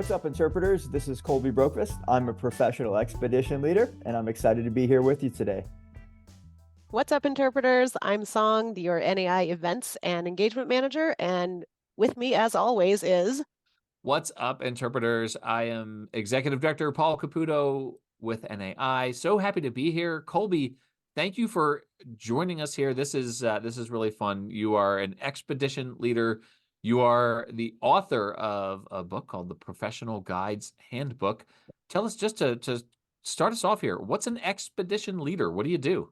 What's up, interpreters? This is Colby Brokvist. I'm a professional expedition leader, and I'm excited to be here with you today. What's up, interpreters? I'm Song, your NAI events and engagement manager, and with me, as always, is What's up, interpreters? I am Executive Director Paul Caputo with NAI. So happy to be here. Colby, thank you for joining us here. This is really fun. You are an expedition leader. You are the author of a book called The Professional Guide's Handbook. Tell us, just to start us off here, what's an expedition leader? What do you do?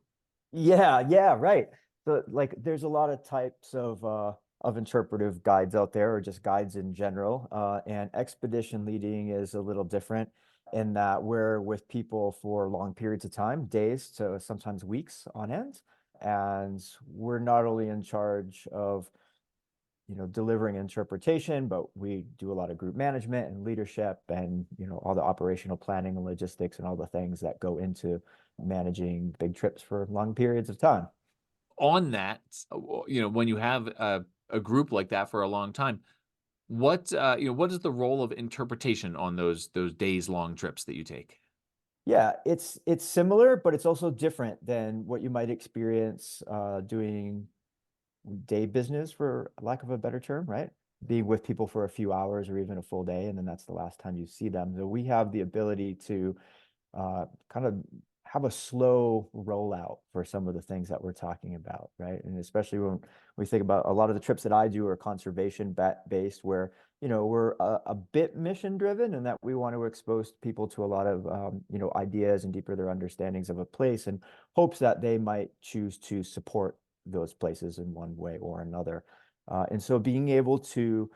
Yeah, right. So, there's a lot of types of interpretive guides out there, or just guides in general. And expedition leading is a little different in that we're with people for long periods of time, days to sometimes weeks on end. And we're not only in charge of delivering interpretation, but we do a lot of group management and leadership and, all the operational planning and logistics and all the things that go into managing big trips for long periods of time. On that, when you have a group like that for a long time, what is the role of interpretation on those days long trips that you take? Yeah, it's similar, but it's also different than what you might experience doing day business, for lack of a better term, right? Being with people for a few hours or even a full day, and then that's the last time you see them. So we have the ability to kind of have a slow rollout for some of the things that we're talking about, right? And especially when we think about a lot of the trips that I do are conservation based, where we're a bit mission driven, and that we want to expose people to a lot of ideas and deeper their understandings of a place, and hopes that they might choose to support those places in one way or another. And so being able to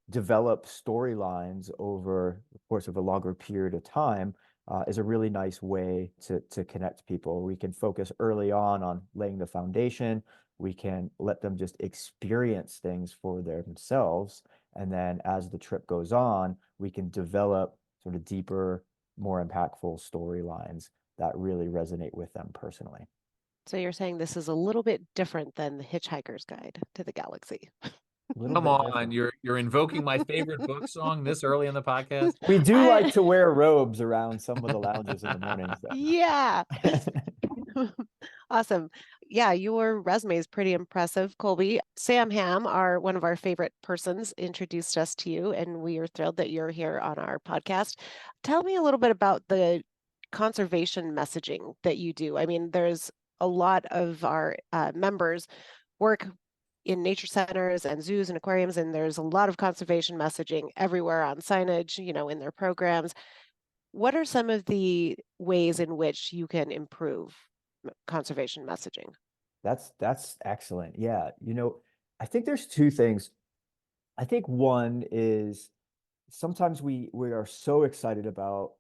develop storylines over the course of a longer period of time is a really nice way to connect people. We can focus early on laying the foundation. We can let them just experience things for themselves. And then as the trip goes on, we can develop sort of deeper, more impactful storylines that really resonate with them personally. so you're saying this is a little bit different than the Hitchhiker's Guide to the Galaxy. A little Come bit on, different. you're invoking my favorite book song this early in the podcast. We do like I, to wear robes around some of the lounges in the mornings, yeah, though. awesome. Yeah, your resume is pretty impressive, Colby. Sam Ham, one of our favorite persons, introduced us to you, and we are thrilled that you're here on our podcast. Tell me a little bit about the conservation messaging that you do. I mean, there's a lot of our members work in nature centers and zoos and aquariums, and there's a lot of conservation messaging everywhere on signage, in their programs. What are some of the ways in which you can improve conservation messaging? That's excellent. Yeah. I think there's two things. I think one is sometimes we are so excited about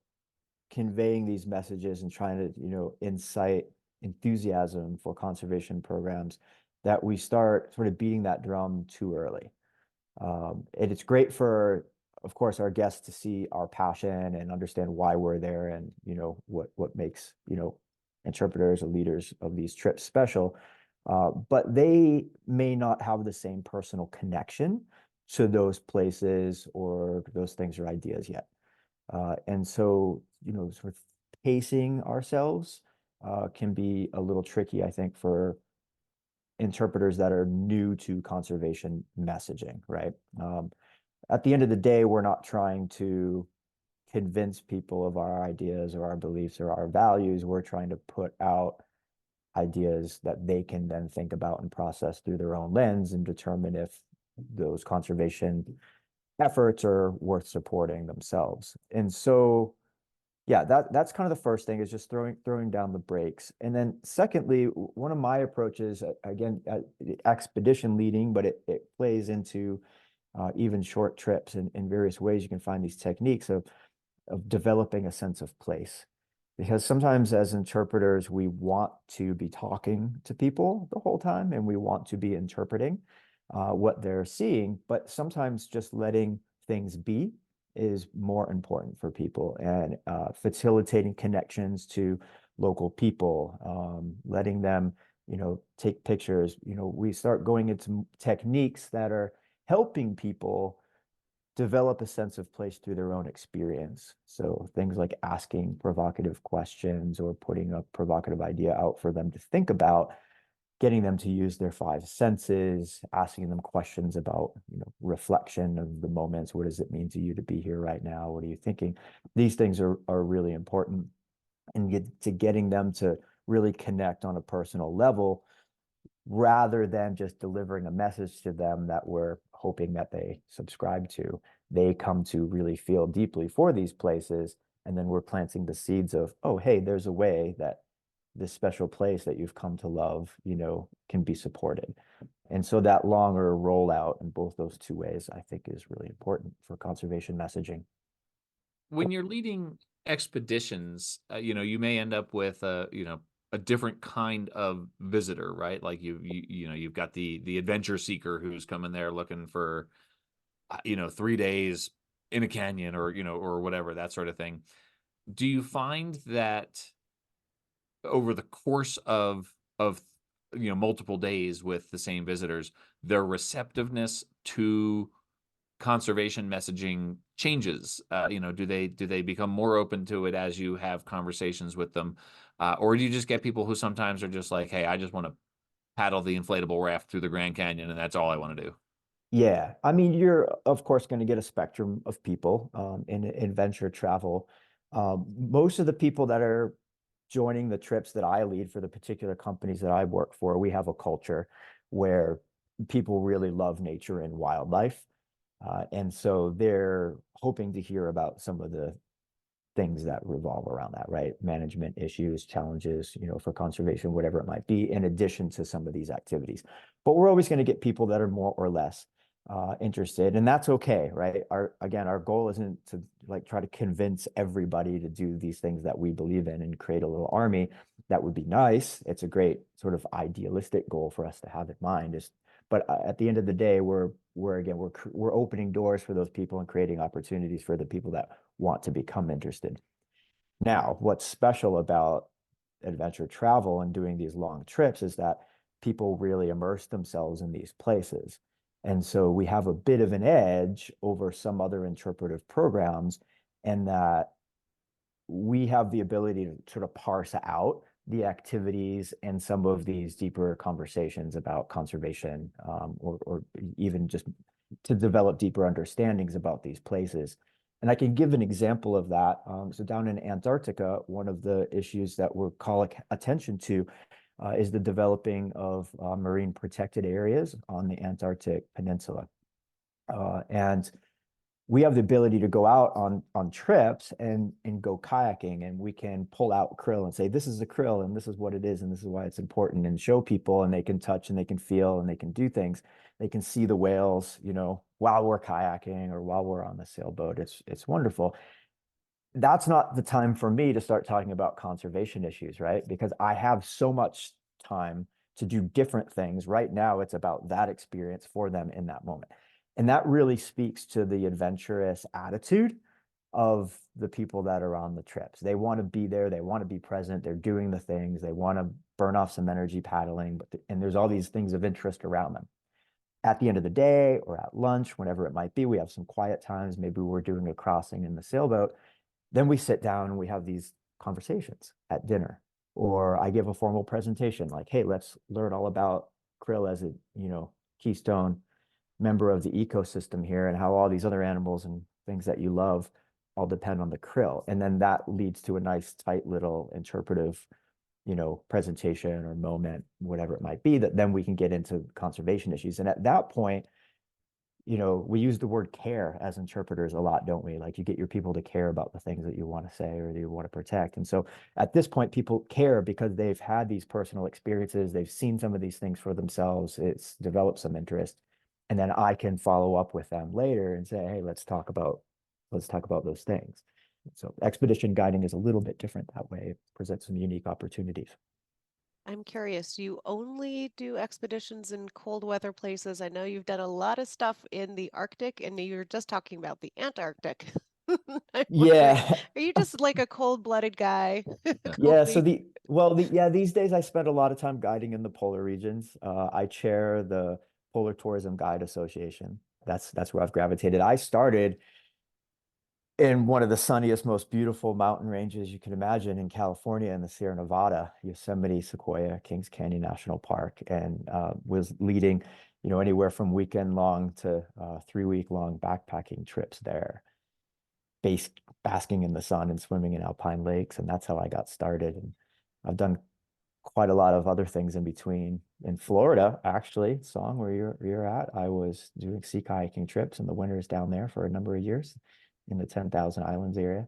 conveying these messages and trying to, incite enthusiasm for conservation programs, that we start sort of beating that drum too early. And it's great for, of course, our guests to see our passion and understand why we're there, and what makes interpreters or leaders of these trips special. But they may not have the same personal connection to those places or those things or ideas yet. And so, sort of pacing ourselves can be a little tricky, I think, for interpreters that are new to conservation messaging, right? At the end of the day, we're not trying to convince people of our ideas or our beliefs or our values. We're trying to put out ideas that they can then think about and process through their own lens and determine if those conservation efforts are worth supporting themselves. And so, yeah, that's kind of the first thing, is just throwing down the brakes. And then secondly, one of my approaches, again, expedition leading, but it plays into even short trips, and in various ways you can find these techniques of developing a sense of place. Because sometimes as interpreters, we want to be talking to people the whole time, and we want to be interpreting what they're seeing, but sometimes just letting things be is more important for people, and facilitating connections to local people, letting them, take pictures. We start going into techniques that are helping people develop a sense of place through their own experience. So things like asking provocative questions or putting a provocative idea out for them to think about, getting them to use their five senses, asking them questions about, reflection of the moments. What does it mean to you to be here right now? What are you thinking? These things are really important, and getting them to really connect on a personal level rather than just delivering a message to them that we're hoping that they subscribe to. They come to really feel deeply for these places, and then we're planting the seeds of, oh, hey, there's a way that this special place that you've come to love, can be supported. And so that longer rollout in both those two ways, I think, is really important for conservation messaging. When you're leading expeditions, you may end up with a different kind of visitor, right? Like you've got the adventure seeker who's coming there looking for 3 days in a canyon or whatever, that sort of thing. Do you find that over the course of multiple days with the same visitors, their receptiveness to conservation messaging changes? Do they become more open to it as you have conversations with them, or do you just get people who sometimes are just like, hey, I just want to paddle the inflatable raft through the Grand Canyon and that's all I want to do? Yeah, I mean, you're of course going to get a spectrum of people in adventure travel. Most of the people that are joining the trips that I lead for the particular companies that I work for, we have a culture where people really love nature and wildlife. And so they're hoping to hear about some of the things that revolve around that, right? Management issues, challenges, for conservation, whatever it might be, in addition to some of these activities. But we're always going to get people that are more or less interested, and that's okay, right? Our goal isn't to try to convince everybody to do these things that we believe in and create a little army. That would be nice. It's a great sort of idealistic goal for us to have in mind. But at the end of the day, we're opening doors for those people and creating opportunities for the people that want to become interested. Now, what's special about adventure travel and doing these long trips is that people really immerse themselves in these places. And so we have a bit of an edge over some other interpretive programs, and that we have the ability to sort of parse out the activities and some of these deeper conversations about conservation, or even just to develop deeper understandings about these places. And I can give an example of that. So down in Antarctica, one of the issues that we're calling attention to is the developing of marine protected areas on the Antarctic Peninsula. And we have the ability to go out on trips and go kayaking, and we can pull out krill and say, this is a krill and this is what it is and this is why it's important, and show people, and they can touch and they can feel and they can do things. They can see the whales, while we're kayaking or while we're on the sailboat. It's wonderful. That's not the time for me to start talking about conservation issues, right? Because I have so much time to do different things. Right now, it's about that experience for them in that moment. And that really speaks to the adventurous attitude of the people that are on the trips. They want to be there. They want to be present. They're doing the things. They want to burn off some energy paddling, and there's all these things of interest around them. At the end of the day or at lunch, whenever it might be, we have some quiet times. Maybe we're doing a crossing in the sailboat. Then we sit down and we have these conversations at dinner, or I give a formal presentation like, hey, let's learn all about krill as a, keystone member of the ecosystem here, and how all these other animals and things that you love all depend on the krill. And then that leads to a nice, tight little interpretive, presentation or moment, whatever it might be, that then we can get into conservation issues. And at that point, we use the word care as interpreters a lot, don't we? Like, you get your people to care about the things that you want to say or that you want to protect. And so at this point, people care because they've had these personal experiences. They've seen some of these things for themselves. It's developed some interest. And then I can follow up with them later and say, hey, let's talk about those things. So expedition guiding is a little bit different that way. It presents some unique opportunities. I'm curious, do you only do expeditions in cold weather places? I know you've done a lot of stuff in the Arctic, and you were just talking about the Antarctic. I'm wondering, Yeah. are you just like a cold-blooded guy, Yeah, so Colby? these days I spend a lot of time guiding in the polar regions. I chair the Polar Tourism Guide Association. That's where I've gravitated. I started in one of the sunniest, most beautiful mountain ranges you can imagine in California, in the Sierra Nevada, Yosemite, Sequoia, Kings Canyon National Park, and was leading, anywhere from weekend long to 3-week long backpacking trips there, basking in the sun and swimming in alpine lakes. And that's how I got started. And I've done quite a lot of other things in between. In Florida, actually, Song, where you're at, I was doing sea kayaking trips in the winters down there for a number of years in the 10,000 Islands area.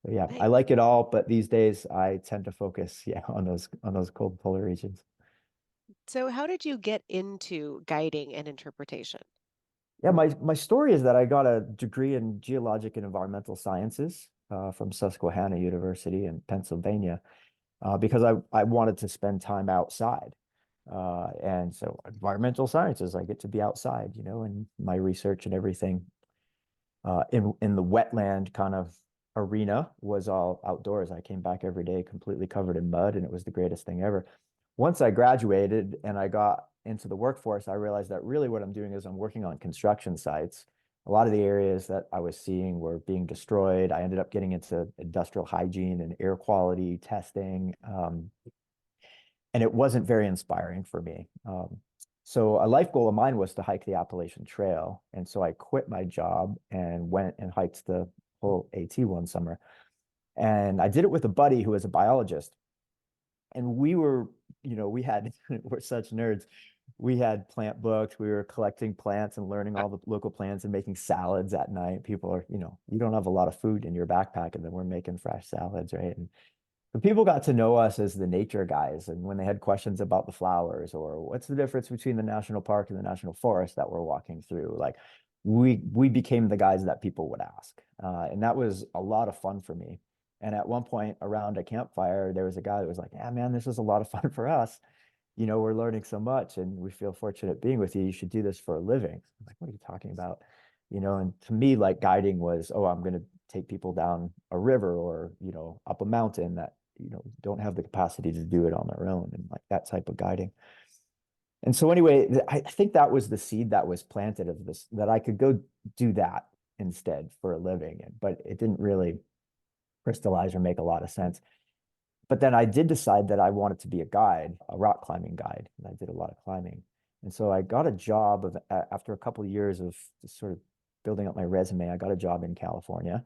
But yeah, I Nice. like it all, but these days I tend to focus, on those cold polar regions. So how did you get into guiding and interpretation? Yeah, my story is that I got a degree in geologic and environmental sciences from Susquehanna University in Pennsylvania because I wanted to spend time outside. And so environmental sciences, I get to be outside, and my research and everything in the wetland kind of arena was all outdoors. I came back every day completely covered in mud, and it was the greatest thing ever. Once I graduated and I got into the workforce, I realized that really what I'm doing is I'm working on construction sites. A lot of the areas that I was seeing were being destroyed. I ended up getting into industrial hygiene and air quality testing. And it wasn't very inspiring for me. So a life goal of mine was to hike the Appalachian Trail. And so I quit my job and went and hiked the whole AT one summer. And I did it with a buddy who was a biologist. And we were, we had, we're such nerds. We had plant books. We were collecting plants and learning all the local plants and making salads at night. People are, you don't have a lot of food in your backpack, and then we're making fresh salads, right? And the people got to know us as the nature guys. And when they had questions about the flowers or what's the difference between the national park and the national forest that we're walking through, like we became the guys that people would ask. And that was a lot of fun for me. And at one point around a campfire, there was a guy that was like, yeah, man, this is a lot of fun for us. We're learning so much and we feel fortunate being with you. You should do this for a living. I'm like, what are you talking about? And to me, like guiding was, oh, I'm going to take people down a river or, up a mountain that, don't have the capacity to do it on their own, and like that type of guiding. And so anyway, I think that was the seed that was planted of this, that I could go do that instead for a living. But it didn't really crystallize or make a lot of sense. But then I did decide that I wanted to be a guide, a rock climbing guide, and I did a lot of climbing. And so I got a job after a couple of years of just sort of building up my resume. I got a job in California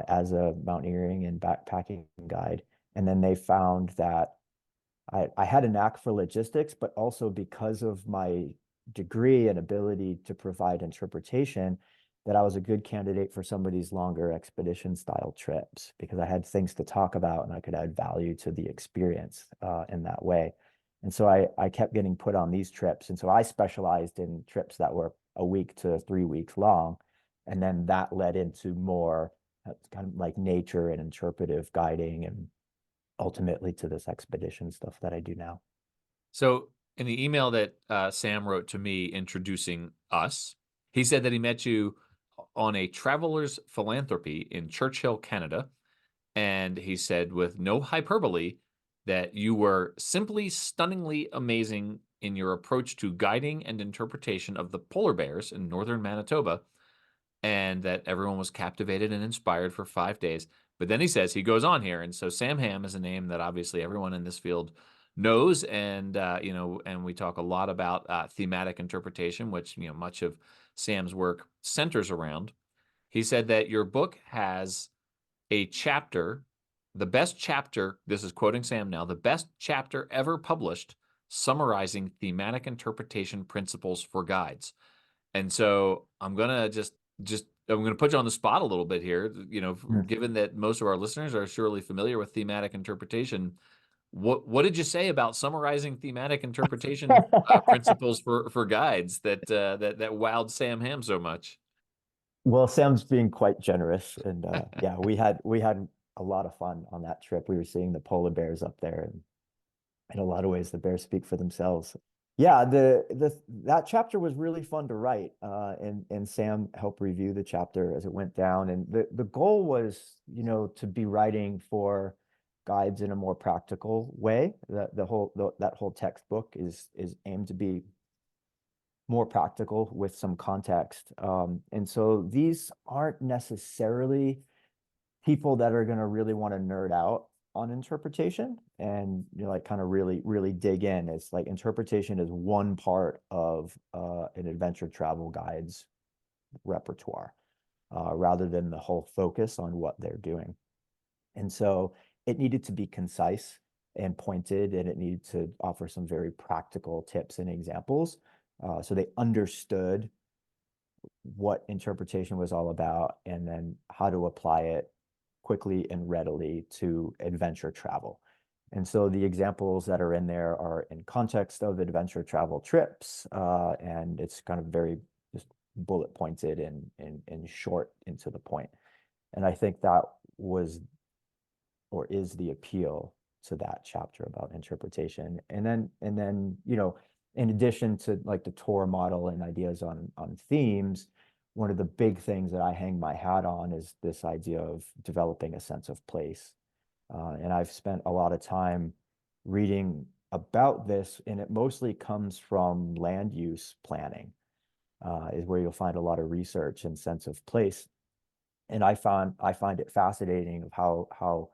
as a mountaineering and backpacking guide. And then they found that I had a knack for logistics, but also because of my degree and ability to provide interpretation, that I was a good candidate for some of these longer expedition style trips because I had things to talk about and I could add value to the experience in that way. And so I kept getting put on these trips. And so I specialized in trips that were a week to 3 weeks long. And then that led into more kind of like nature and interpretive guiding, and ultimately to this expedition stuff that I do now. So in the email that Sam wrote to me introducing us, he said that he met you on a traveler's philanthropy in Churchill, Canada. And he said, with no hyperbole, that you were simply stunningly amazing in your approach to guiding and interpretation of the polar bears in northern Manitoba, and that everyone was captivated and inspired for 5 days. But then he says, he goes on here, and so Sam Ham is a name that obviously everyone in this field knows, and and we talk a lot about thematic interpretation, which much of Sam's work centers around. He said that your book has a chapter, the best chapter, this is quoting Sam now, the best chapter ever published summarizing thematic interpretation principles for guides. And so I'm gonna just I'm gonna put you on the spot a little bit here. Given that most of our listeners are surely familiar with thematic interpretation, what did you say about summarizing thematic interpretation principles for guides that wowed Sam Ham so much? Well, Sam's being quite generous, and yeah, we had a lot of fun on that trip. We were seeing the polar bears up there, and in a lot of ways, the bears speak for themselves. Yeah, that chapter was really fun to write, and Sam helped review the chapter as it went down. And the goal was, to be writing for guides in a more practical way. That whole textbook is aimed to be more practical with some context. And so these aren't necessarily people that are going to really want to nerd out on interpretation and like kind of really dig in. It's like interpretation is one part of an adventure travel guide's repertoire, rather than the whole focus on what they're doing. And so it needed to be concise and pointed, and it needed to offer some very practical tips and examples, so they understood what interpretation was all about and then how to apply it quickly and readily to adventure travel. And so the examples that are in there are in context of adventure travel trips, and it's kind of very just bullet pointed and short and to the point. And I think that was or is the appeal to that chapter about interpretation. And then in addition to like the tour model and ideas on themes, one of the big things that I hang my hat on is this idea of developing a sense of place. And I've spent a lot of time reading about this, and it mostly comes from land use planning, is where you'll find a lot of research and sense of place. And I find it fascinating of how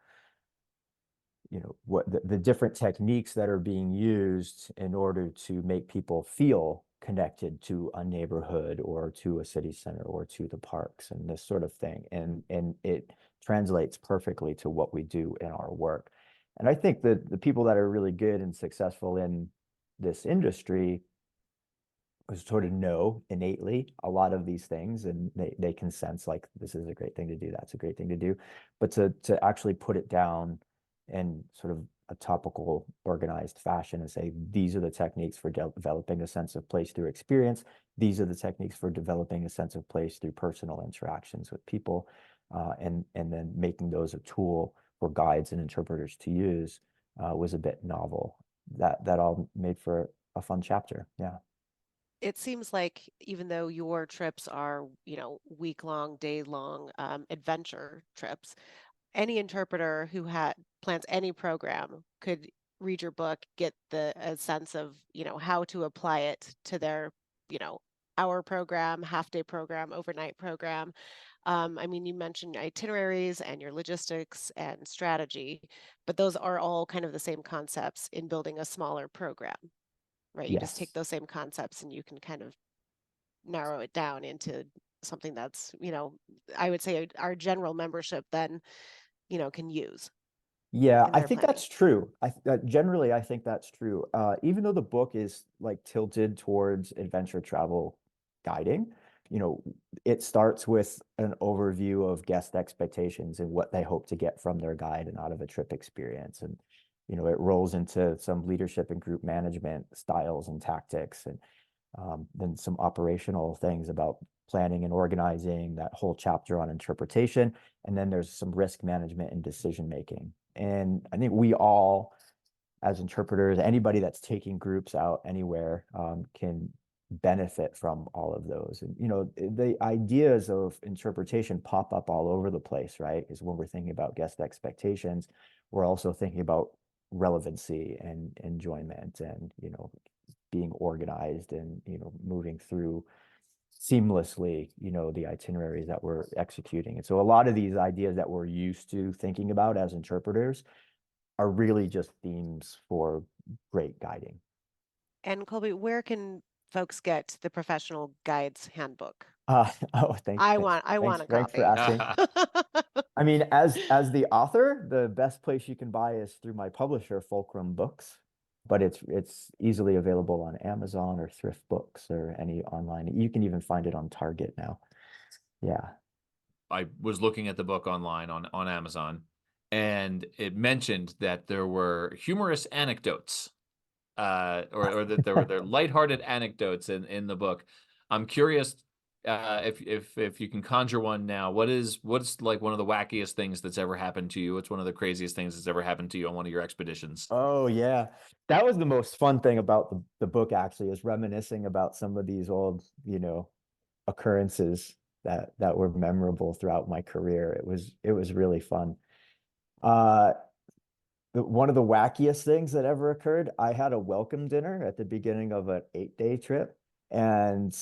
what the different techniques that are being used in order to make people feel connected to a neighborhood or to a city center or to the parks and this sort of thing. And it translates perfectly to what we do in our work. And I think that the people that are really good and successful in this industry sort of know innately a lot of these things, and they can sense like this is a great thing to do, that's a great thing to do. But to actually put it down in sort of a topical, organized fashion and say, these are the techniques for developing a sense of place through experience. These are the techniques for developing a sense of place through personal interactions with people, and then making those a tool for guides and interpreters to use, was a bit novel. That all made for a fun chapter. Yeah. It seems like even though your trips are, week-long, day-long adventure trips, any interpreter who plans any program could read your book, get a sense of, how to apply it to their, hour program, half-day program, overnight program. I mean, you mentioned itineraries and your logistics and strategy, but those are all kind of the same concepts in building a smaller program, right? You just take Yes. those same concepts and you can kind of narrow it down into something that's, I would say our general membership then, can use Yeah, in I their think planning. that's true. Generally, I think that's true. Even though the book is like tilted towards adventure travel guiding, it starts with an overview of guest expectations and what they hope to get from their guide and out of a trip experience. And, it rolls into some leadership and group management styles and tactics, and then some operational things about planning and organizing, that whole chapter on interpretation. And then there's some risk management and decision making. And I think we all, as interpreters, anybody that's taking groups out anywhere, can benefit from all of those. And, the ideas of interpretation pop up all over the place, right? Is when we're thinking about guest expectations, we're also thinking about relevancy and enjoyment and, being organized and, moving through seamlessly, the itineraries that we're executing. And so a lot of these ideas that we're used to thinking about as interpreters are really just themes for great guiding. And Colby, where can folks get the Professional Guides Handbook? Oh, I want a thanks for copy. asking. I mean, as the author, the best place you can buy is through my publisher, Fulcrum Books, but it's easily available on Amazon or Thrift Books or any online. You can even find it on Target now. Yeah. I was looking at the book online on Amazon, and it mentioned that there were humorous anecdotes, or that there were lighthearted anecdotes in the book. I'm curious, if you can conjure one now. What's like one of the wackiest things that's ever happened to you? What's one of the craziest things that's ever happened to you on one of your expeditions? Oh yeah. That was the most fun thing about the book, actually, is reminiscing about some of these old, occurrences that were memorable throughout my career. It was really fun. Uh One of the wackiest things that ever occurred, I had a welcome dinner at the beginning of an 8-day trip. And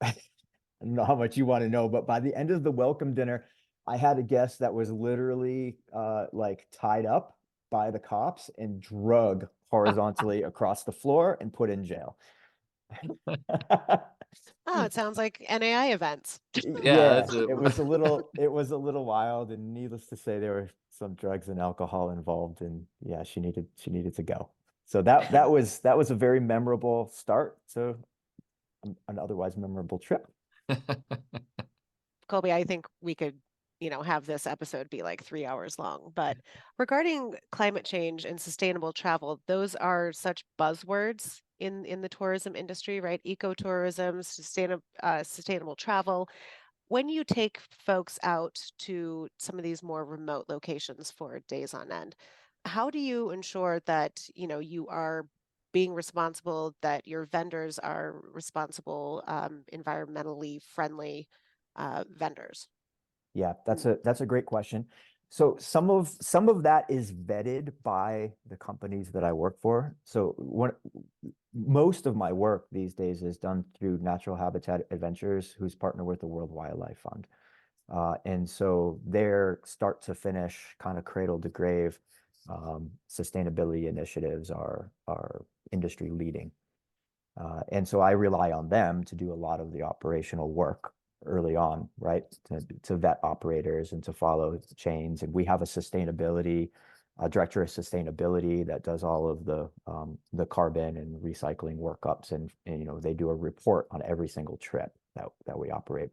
I don't know how much you want to know, but by the end of the welcome dinner, I had a guest that was literally like tied up by the cops and drug horizontally across the floor and put in jail. Oh, it sounds like NAI events. Yeah, Yeah, that's a it was a little wild, and needless to say, there were some drugs and alcohol involved, and yeah, she needed to go. So that was a very memorable start to an otherwise memorable trip. Colby, I think we could, have this episode be like 3 hours long. But regarding climate change and sustainable travel, those are such buzzwords in the tourism industry, right? Ecotourism, sustainable travel. When you take folks out to some of these more remote locations for days on end, how do you ensure that, you are being responsible, that your vendors are responsible, environmentally friendly vendors? Yeah, that's a great question. So some of that is vetted by the companies that I work for. So most of my work these days is done through Natural Habitat Adventures, who's partnered with the World Wildlife Fund. And so their start to finish, kind of cradle to grave, sustainability initiatives are industry leading. And so I rely on them to do a lot of the operational work early on, right? To vet operators and to follow the chains. And we have a director of sustainability that does all of the carbon and recycling workups. And they do a report on every single trip that we operate.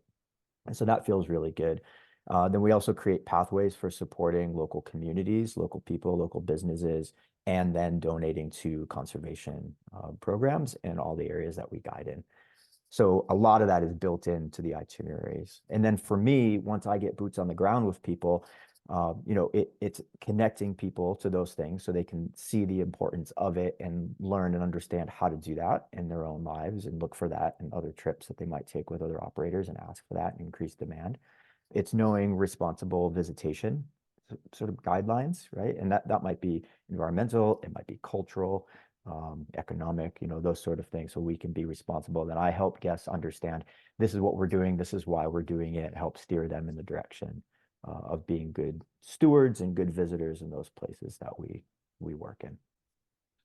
And so that feels really good. Then we also create pathways for supporting local communities, local people, local businesses, and then donating to conservation programs in all the areas that we guide in. So a lot of that is built into the itineraries. And then for me, once I get boots on the ground with people, it's connecting people to those things so they can see the importance of it and learn and understand how to do that in their own lives and look for that in other trips that they might take with other operators and ask for that and increase demand. It's knowing responsible visitation sort of guidelines, right? And that might be environmental, it might be cultural, economic, those sort of things. So we can be responsible. That I help guests understand this is what we're doing, this is why we're doing it, help steer them in the direction of being good stewards and good visitors in those places that we work in.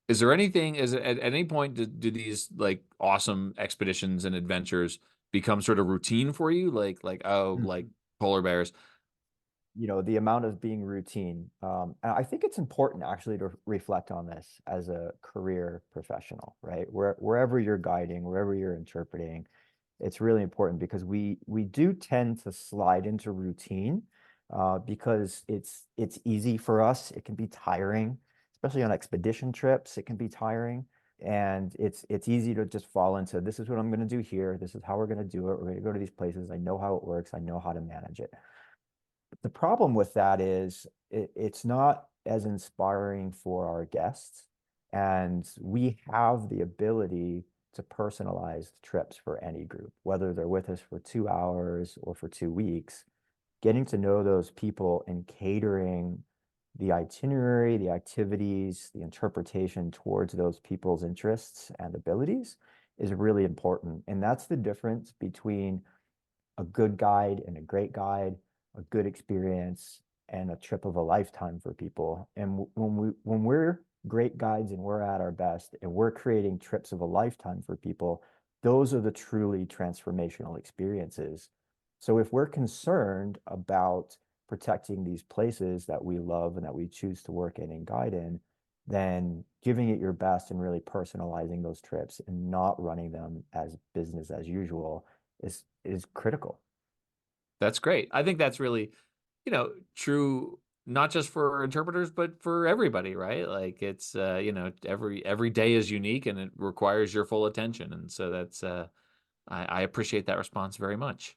Is there anything, is it at any point do these like awesome expeditions and adventures become sort of routine for you? Like polar bears. The amount of being routine. And I think it's important actually to reflect on this as a career professional, right? Wherever you're guiding, wherever you're interpreting, it's really important because we do tend to slide into routine because it's easy for us. It can be tiring, especially on expedition trips. It can be tiring. And it's easy to just fall into this is what I'm going to do here. This is how we're going to do it. We're going to go to these places. I know how it works. I know how to manage it. The problem with that is it's not as inspiring for our guests. And we have the ability to personalize trips for any group, whether they're with us for 2 hours or for 2 weeks. Getting to know those people and catering the itinerary, the activities, the interpretation towards those people's interests and abilities is really important. And that's the difference between a good guide and a great guide, a good experience, and a trip of a lifetime for people. And when we're great guides and we're at our best and we're creating trips of a lifetime for people, those are the truly transformational experiences. So if we're concerned about protecting these places that we love and that we choose to work in and guide in, then giving it your best and really personalizing those trips and not running them as business as usual is critical. That's great. I think that's really, true, not just for interpreters, but for everybody, right? Like it's, every day is unique and it requires your full attention. And so that's, I appreciate that response very much.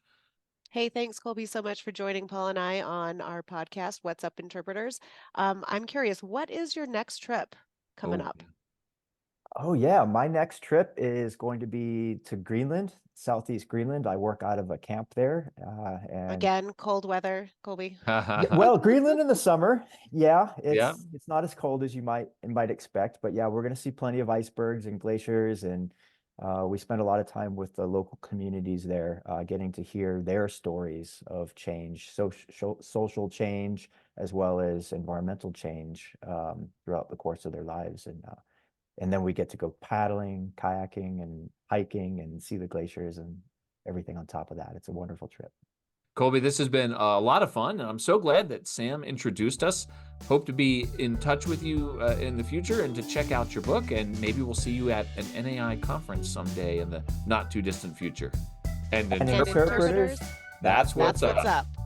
Hey, thanks, Colby, so much for joining Paul and I on our podcast, What's Up Interpreters. I'm curious, what is your next trip coming Oh, up? yeah. Oh yeah, my next trip is going to be to Greenland, Southeast Greenland. I work out of a camp there, and Again, cold weather, Colby. yeah, well, Greenland in the summer. Yeah, Yeah. it's not as cold as you might expect, but yeah, we're going to see plenty of icebergs and glaciers, and We spend a lot of time with the local communities there, getting to hear their stories of change, social change, as well as environmental change throughout the course of their lives. And then we get to go paddling, kayaking, and hiking and see the glaciers and everything on top of that. It's a wonderful trip. Colby, this has been a lot of fun, and I'm so glad that Sam introduced us. Hope to be in touch with you in the future and to check out your book, and maybe we'll see you at an NAI conference someday in the not too distant future. And And interpreters, interpreters, that's what's That's what's up. up.